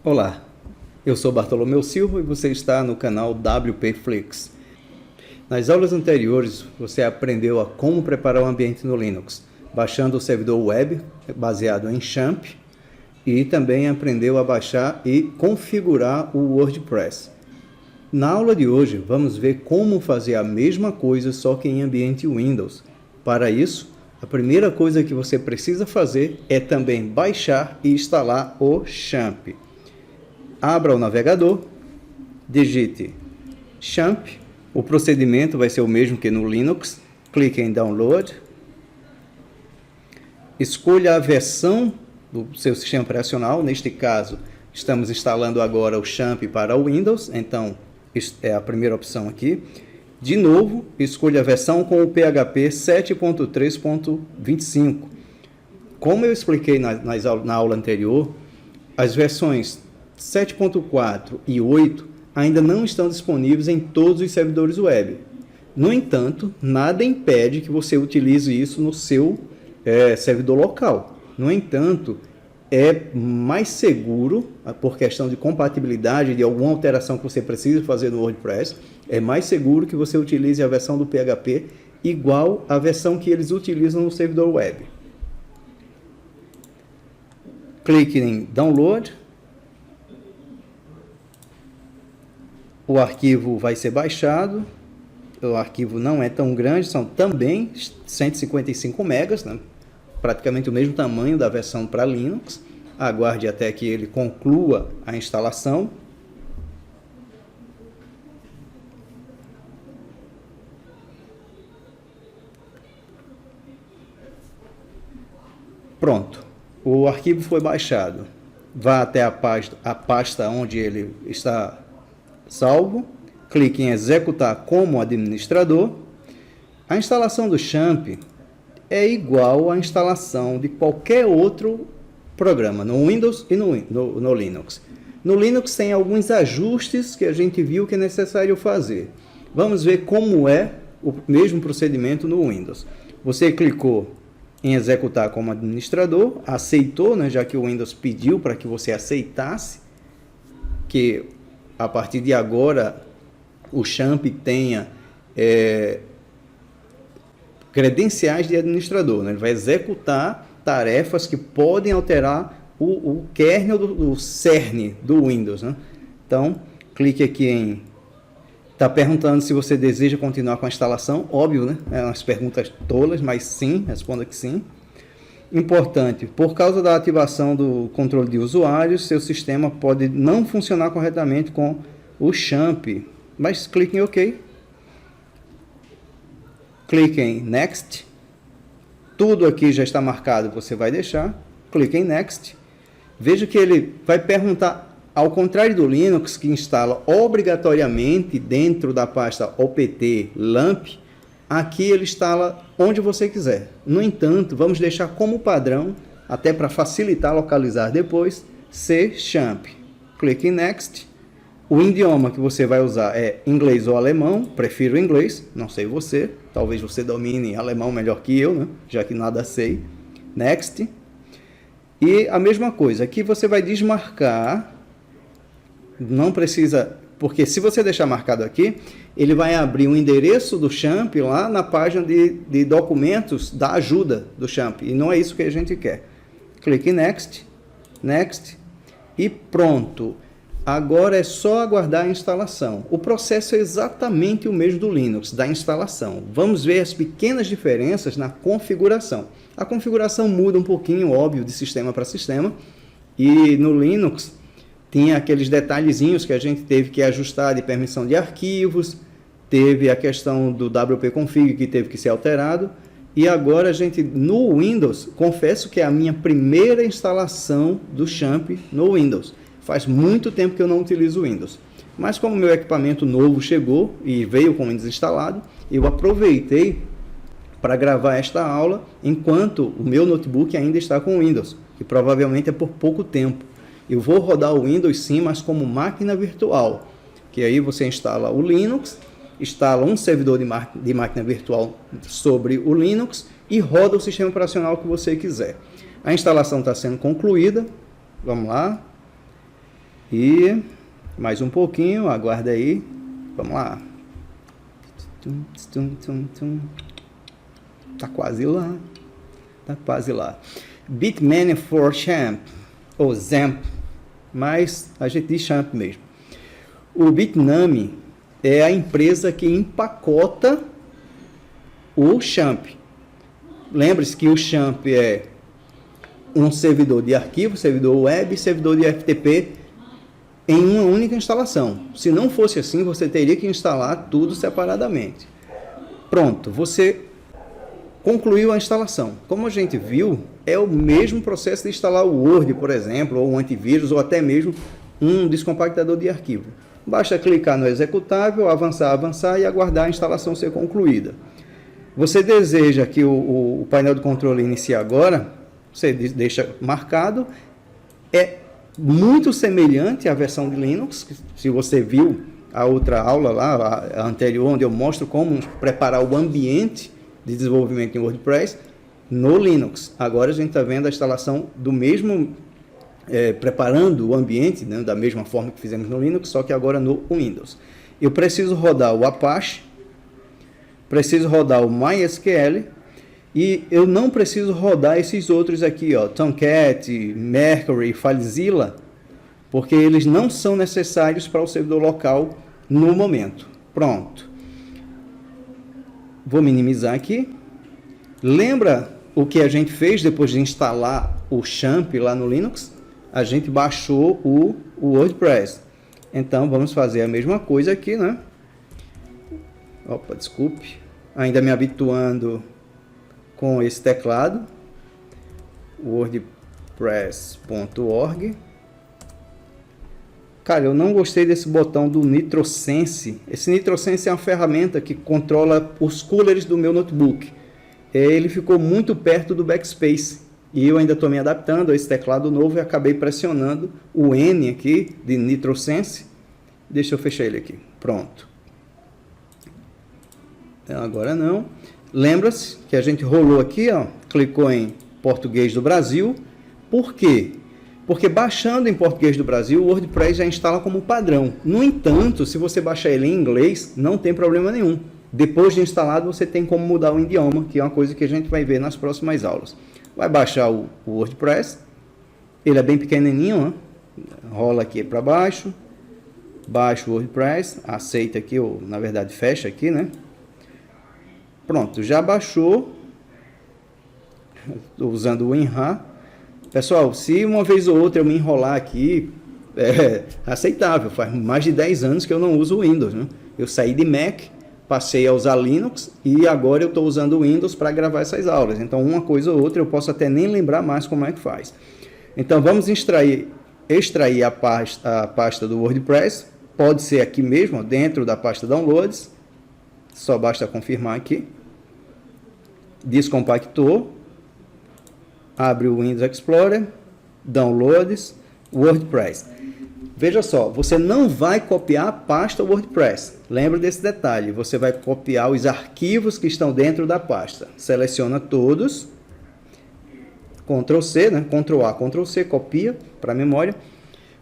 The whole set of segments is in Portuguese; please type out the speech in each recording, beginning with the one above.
Olá, eu sou Bartolomeu Silva e você está no canal WP Flix. Nas aulas anteriores você aprendeu a como preparar um ambiente no Linux, baixando o servidor web baseado em XAMPP e também aprendeu a baixar e configurar o WordPress. Na aula de hoje vamos ver como fazer a mesma coisa só que em ambiente Windows. Para isso, a primeira coisa que você precisa fazer é também baixar e instalar o XAMPP. Abra o navegador, digite XAMPP, o procedimento vai ser o mesmo que no Linux, clique em Download, escolha a versão do seu sistema operacional, neste caso estamos instalando agora o XAMPP para o Windows, então é a primeira opção aqui. De novo, escolha a versão com o PHP 7.3.25. Como eu expliquei na aula anterior, as versões 7.4 e 8 ainda não estão disponíveis em todos os servidores web. No entanto, nada impede que você utilize isso no seu servidor local. No entanto, é mais seguro, por questão de compatibilidade, de alguma alteração que você precisa fazer no WordPress, é mais seguro que você utilize a versão do PHP igual à versão que eles utilizam no servidor web. Clique em Download. O arquivo vai ser baixado, o arquivo não é tão grande, são também 155 megas, né? Praticamente o mesmo tamanho da versão para Linux. Aguarde até que ele conclua a instalação. Pronto, o arquivo foi baixado. Vá até a pasta onde ele está salvo, clique em executar como administrador. A instalação do XAMPP é igual à instalação de qualquer outro programa, no Windows e no Linux. No Linux tem alguns ajustes que a gente viu que é necessário fazer. Vamos ver como é o mesmo procedimento no Windows. Você clicou em executar como administrador, aceitou, né, já que o Windows pediu para que você aceitasse que a partir de agora o XAMPP tenha credenciais de administrador, né? Ele vai executar tarefas que podem alterar o kernel do cerne do Windows, né? Então, clique aqui em... Está perguntando se você deseja continuar com a instalação. Óbvio, né? É umas perguntas tolas, mas sim, responda que sim. Importante, por causa da ativação do controle de usuários, seu sistema pode não funcionar corretamente com o XAMPP, mas clique em OK. Clique em Next. Tudo aqui já está marcado, você vai deixar. Clique em Next. Veja que ele vai perguntar, ao contrário do Linux, que instala obrigatoriamente dentro da pasta opt lamp, aqui ele instala onde você quiser. No entanto, vamos deixar como padrão, até para facilitar localizar depois, C XAMPP. Clique em Next. O idioma que você vai usar é inglês ou alemão. Prefiro inglês, não sei você. Talvez você domine alemão melhor que eu, né? Já que nada sei. Next. E a mesma coisa, aqui você vai desmarcar. Não precisa... Porque se você deixar marcado aqui, ele vai abrir o endereço do XAMPP lá na página de documentos da ajuda do XAMPP. E não é isso que a gente quer. Clique em Next. Next. E pronto. Agora é só aguardar a instalação. O processo é exatamente o mesmo do Linux, da instalação. Vamos ver as pequenas diferenças na configuração. A configuração muda um pouquinho, óbvio, de sistema para sistema. E no Linux... tinha aqueles detalhezinhos que a gente teve que ajustar de permissão de arquivos, teve a questão do wp-config que teve que ser alterado, e agora a gente, no Windows, confesso que é a minha primeira instalação do XAMPP no Windows. Faz muito tempo que eu não utilizo o Windows. Mas como meu equipamento novo chegou e veio com o Windows instalado, eu aproveitei para gravar esta aula enquanto o meu notebook ainda está com o Windows, que provavelmente é por pouco tempo. Eu vou rodar o Windows sim, mas como máquina virtual, que aí você instala o Linux, instala um servidor de máquina virtual sobre o Linux e roda o sistema operacional que você quiser. A instalação está sendo concluída, vamos lá. E mais um pouquinho, aguarda aí. Vamos lá. Tá quase lá. Tá quase lá. Bitmania for Champ, ou Zamp, mas a gente diz Champ mesmo. O Bitnami é a empresa que empacota o Champ. Lembre-se que o Champ é um servidor de arquivo, servidor web, servidor de FTP em uma única instalação. Se não fosse assim, você teria que instalar tudo separadamente. Pronto, você concluiu a instalação. Como a gente viu, é o mesmo processo de instalar o Word, por exemplo, ou um antivírus, ou até mesmo um descompactador de arquivo. Basta clicar no executável, avançar e aguardar a instalação ser concluída. Você deseja que o painel de controle inicie agora, você deixa marcado. É muito semelhante à versão de Linux. Se você viu a outra aula lá, a anterior, onde eu mostro como preparar o ambiente de desenvolvimento em WordPress no Linux. Agora a gente está vendo a instalação do mesmo, preparando o ambiente, né, da mesma forma que fizemos no Linux, só que agora no Windows. Eu preciso rodar o Apache, preciso rodar o MySQL e eu não preciso rodar esses outros aqui, ó, Tomcat, Mercury, FileZilla, porque eles não são necessários para o servidor local no momento. Pronto. Vou minimizar aqui. Lembra o que a gente fez depois de instalar o Champ lá no Linux? A gente baixou o WordPress. Então vamos fazer a mesma coisa aqui, né? Opa, desculpe. Ainda me habituando com esse teclado. wordpress.org. Cara, eu não gostei desse botão do NitroSense. Esse NitroSense é uma ferramenta que controla os coolers do meu notebook. Ele ficou muito perto do backspace. E eu ainda estou me adaptando a esse teclado novo e acabei pressionando o N aqui de NitroSense. Deixa eu fechar ele aqui. Pronto. Então, agora não. Lembra-se que a gente rolou aqui, ó, clicou em português do Brasil. Por quê? Porque baixando em português do Brasil, o WordPress já instala como padrão. No entanto, se você baixar ele em inglês, não tem problema nenhum. Depois de instalado, você tem como mudar o idioma, que é uma coisa que a gente vai ver nas próximas aulas. Vai baixar o WordPress. Ele é bem pequenininho, ó. Rola aqui para baixo. Baixa o WordPress. Aceita aqui, ou na verdade fecha aqui, né? Pronto, já baixou. Estou usando o WinRAR. Pessoal, se uma vez ou outra eu me enrolar aqui, é aceitável. Faz mais de 10 anos que eu não uso o Windows, né? Eu saí de Mac, passei a usar Linux e agora eu estou usando o Windows para gravar essas aulas. Então, uma coisa ou outra eu posso até nem lembrar mais como é que faz. Então, vamos extrair a pasta do WordPress. Pode ser aqui mesmo, dentro da pasta Downloads. Só basta confirmar aqui. Descompactou. Abre o Windows Explorer, Downloads, WordPress. Veja só, você não vai copiar a pasta WordPress. Lembra desse detalhe, você vai copiar os arquivos que estão dentro da pasta. Seleciona todos, Ctrl C, né? Ctrl A, Ctrl C, copia para a memória.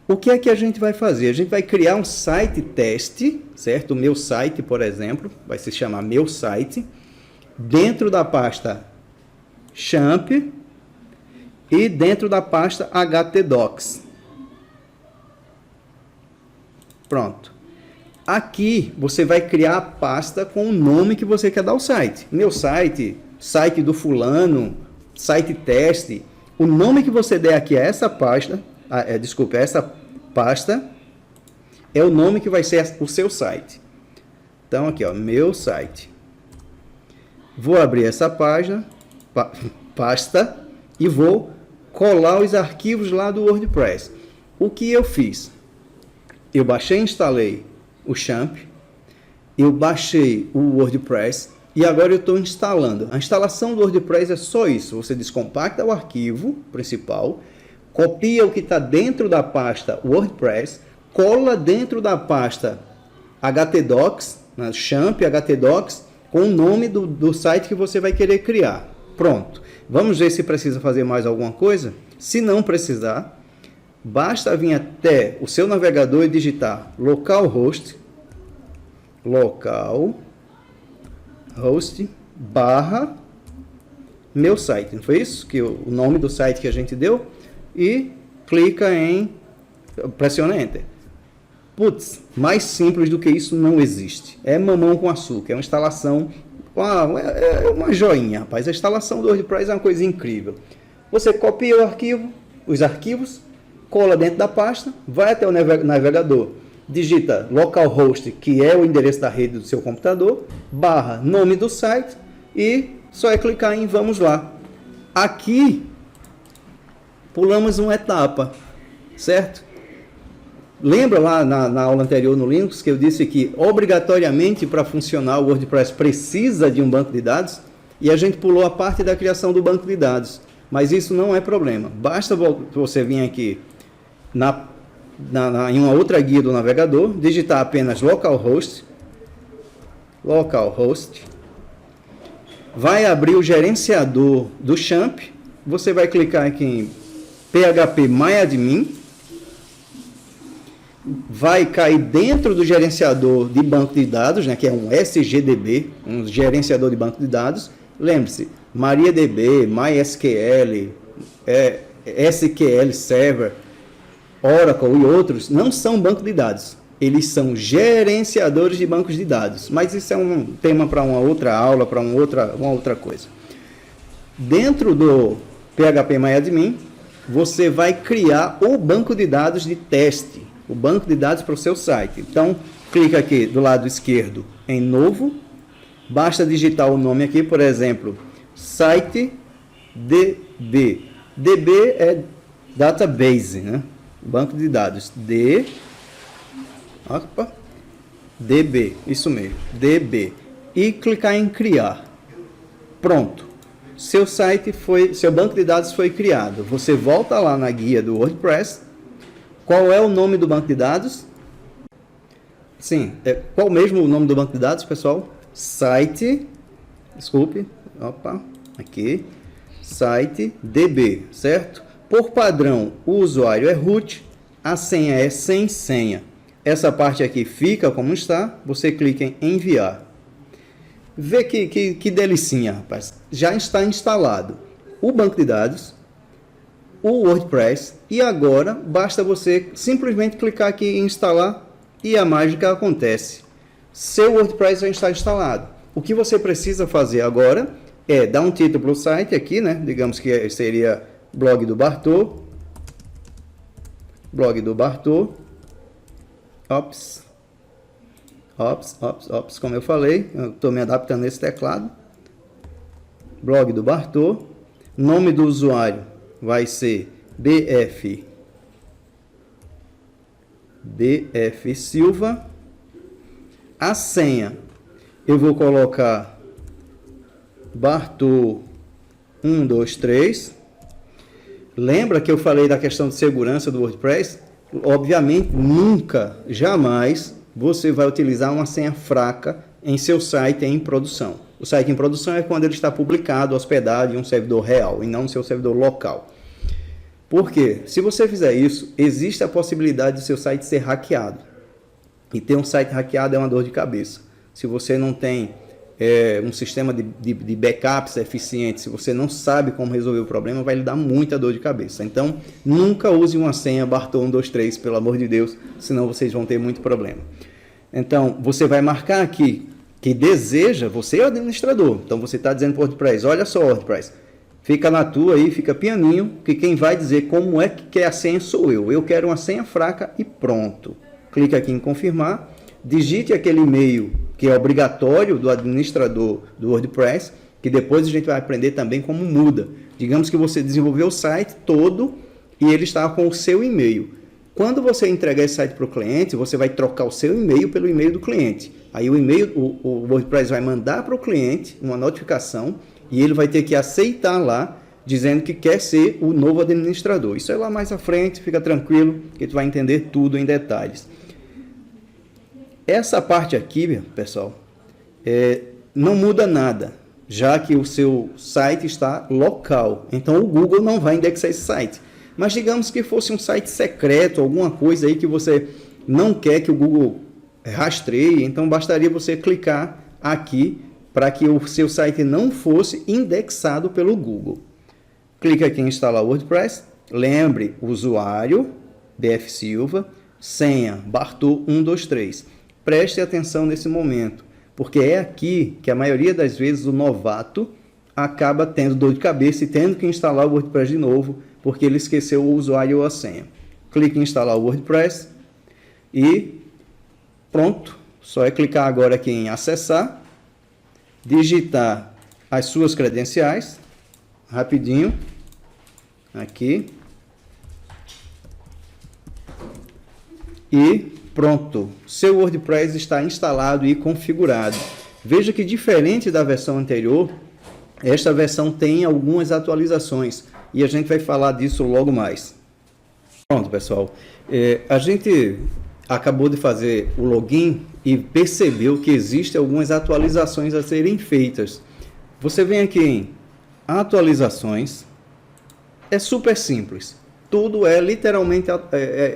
O que é que a gente vai fazer? A gente vai criar um site teste, certo? O meu site, por exemplo, vai se chamar meu site, dentro da pasta Champ, e dentro da pasta htdocs. Pronto. Aqui você vai criar a pasta com o nome que você quer dar ao site. Meu site, site do fulano, site teste. O nome que você der aqui a essa pasta, essa pasta é o nome que vai ser o seu site. Então aqui, ó, meu site. Vou abrir essa página, pasta, e vou colar os arquivos lá do WordPress. O que eu fiz? Eu baixei e instalei o Champ, eu baixei o WordPress e agora eu estou instalando. A instalação do WordPress é só isso. Você descompacta o arquivo principal, copia o que está dentro da pasta WordPress, cola dentro da pasta htdocs, né, Champ htdocs, com o nome do site que você vai querer criar. Pronto. Vamos ver se precisa fazer mais alguma coisa. Se não precisar, basta vir até o seu navegador e digitar localhost barra meu site. Não foi isso? Que o nome do site que a gente deu? E clica em... pressiona Enter. Putz, mais simples do que isso não existe. É mamão com açúcar. É uma instalação... é uma joinha, rapaz. A instalação do WordPress é uma coisa incrível. Você copia os arquivos, cola dentro da pasta, vai até o navegador, digita localhost, que é o endereço da rede do seu computador, barra nome do site e só é clicar em vamos lá. Aqui pulamos uma etapa, certo? Lembra lá na aula anterior no Linux que eu disse que obrigatoriamente para funcionar o WordPress precisa de um banco de dados? E a gente pulou a parte da criação do banco de dados. Mas isso não é problema. Basta você vir aqui em uma outra guia do navegador, digitar apenas localhost, vai abrir o gerenciador do Champ, você vai clicar aqui em phpMyAdmin, vai cair dentro do gerenciador de banco de dados, né, que é um SGDB, um gerenciador de banco de dados. Lembre-se, MariaDB, MySQL, SQL Server, Oracle e outros não são banco de dados. Eles são gerenciadores de bancos de dados. Mas isso é um tema para uma outra aula, para uma outra coisa. Dentro do phpMyAdmin, você vai criar o banco de dados de teste, o banco de dados para o seu site. Então, clica aqui do lado esquerdo em novo. Basta digitar o nome aqui, por exemplo, site DB. DB é database, né? Banco de dados. DB, isso mesmo, DB. E clicar em criar. Pronto. Seu banco de dados foi criado. Você volta lá na guia do WordPress. Qual é o nome do banco de dados? Sim, qual mesmo o nome do banco de dados, pessoal? Site DB, certo? Por padrão, o usuário é root, a senha é sem senha. Essa parte aqui fica como está, você clica em enviar. Vê que delicinha, rapaz. Já está instalado o banco de dados, o WordPress, e agora basta você simplesmente clicar aqui em instalar e a mágica acontece. Seu WordPress já está instalado. O que você precisa fazer agora é dar um título para o site aqui, né? Digamos que seria blog do Bartô. Como eu falei, eu estou me adaptando nesse teclado. Blog do Bartô. Nome do usuário vai ser BF Silva. A senha eu vou colocar Bartô 123. Lembra que eu falei da questão de segurança do WordPress? Obviamente, nunca, jamais você vai utilizar uma senha fraca em seu site em produção. O site em produção é quando ele está publicado, hospedado em um servidor real e não no seu servidor local. Por quê? Se você fizer isso, existe a possibilidade de seu site ser hackeado. E ter um site hackeado é uma dor de cabeça. Se você não tem um sistema de backups eficiente, se você não sabe como resolver o problema, vai lhe dar muita dor de cabeça. Então, nunca use uma senha Bartô123, pelo amor de Deus, senão vocês vão ter muito problema. Então, você vai marcar aqui que deseja, você é o administrador. Então, você está dizendo para o WordPress, olha só, WordPress, fica na tua aí, fica pianinho, que quem vai dizer como é que quer a senha sou eu. Eu quero uma senha fraca e pronto. Clica aqui em confirmar, digite aquele e-mail que é obrigatório do administrador do WordPress, que depois a gente vai aprender também como muda. Digamos que você desenvolveu o site todo e ele está com o seu e-mail. Quando você entregar esse site para o cliente, você vai trocar o seu e-mail pelo e-mail do cliente. Aí o WordPress vai mandar para o cliente uma notificação e ele vai ter que aceitar lá, dizendo que quer ser o novo administrador. Isso é lá mais à frente, fica tranquilo, que tu vai entender tudo em detalhes. Essa parte aqui, pessoal, não muda nada, já que o seu site está local. Então, o Google não vai indexar esse site. Mas digamos que fosse um site secreto, alguma coisa aí que você não quer que o Google rastreie, então bastaria você clicar aqui para que o seu site não fosse indexado pelo Google. Clica aqui em instalar o WordPress, lembre, usuário, BF Silva, senha, Bartô123. Preste atenção nesse momento, porque é aqui que a maioria das vezes o novato acaba tendo dor de cabeça e tendo que instalar o WordPress de novo, porque ele esqueceu o usuário ou a senha. Clique em instalar o WordPress e pronto. Só é clicar agora aqui em acessar, digitar as suas credenciais, rapidinho, aqui, e pronto. Seu WordPress está instalado e configurado. Veja que diferente da versão anterior, esta versão tem algumas atualizações e a gente vai falar disso logo mais. Pronto, pessoal. A gente acabou de fazer o login e percebeu que existem algumas atualizações a serem feitas. Você vem aqui em atualizações. É super simples. Tudo é literalmente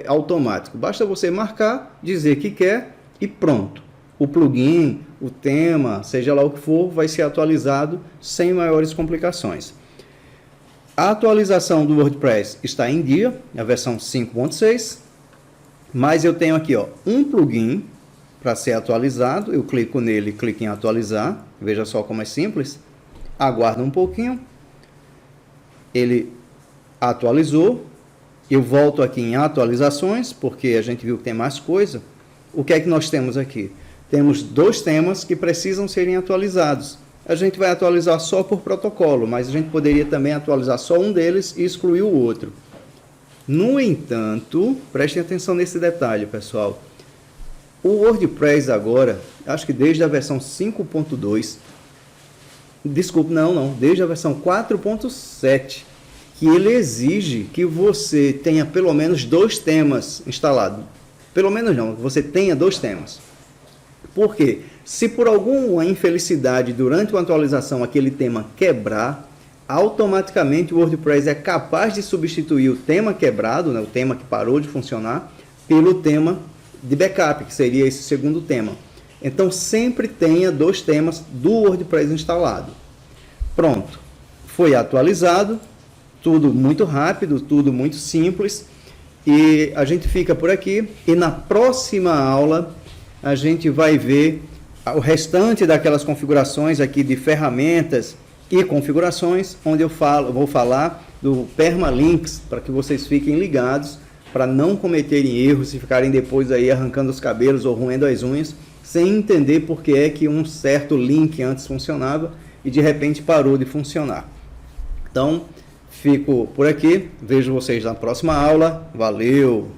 automático. Basta você marcar, dizer que quer e pronto. O plugin, o tema, seja lá o que for, vai ser atualizado sem maiores complicações. A atualização do WordPress está em dia, a versão 5.6, mas eu tenho aqui um plugin para ser atualizado. Eu clico nele, clico em atualizar, veja só como é simples. Aguardo um pouquinho, ele atualizou, eu volto aqui em atualizações, porque a gente viu que tem mais coisa. O que é que nós temos aqui? Temos dois temas que precisam serem atualizados. A gente vai atualizar só por protocolo, mas a gente poderia também atualizar só um deles e excluir o outro. No entanto, prestem atenção nesse detalhe, pessoal. O WordPress agora, acho que desde a versão 5.2, desculpe, desde a versão 4.7, que ele exige que você tenha pelo menos dois temas instalados. Pelo menos não, você tenha dois temas. Por quê? Se por alguma infelicidade durante uma atualização aquele tema quebrar, automaticamente o WordPress é capaz de substituir o tema quebrado, o tema que parou de funcionar, pelo tema de backup, que seria esse segundo tema. Então sempre tenha dois temas do WordPress instalado. Pronto, foi atualizado, tudo muito rápido, tudo muito simples, e a gente fica por aqui, e na próxima aula a gente vai ver o restante daquelas configurações aqui de ferramentas e configurações, onde eu vou falar do Permalinks, para que vocês fiquem ligados, para não cometerem erros e ficarem depois aí arrancando os cabelos ou roendo as unhas, sem entender por que é que um certo link antes funcionava e de repente parou de funcionar. Então, fico por aqui, vejo vocês na próxima aula, valeu!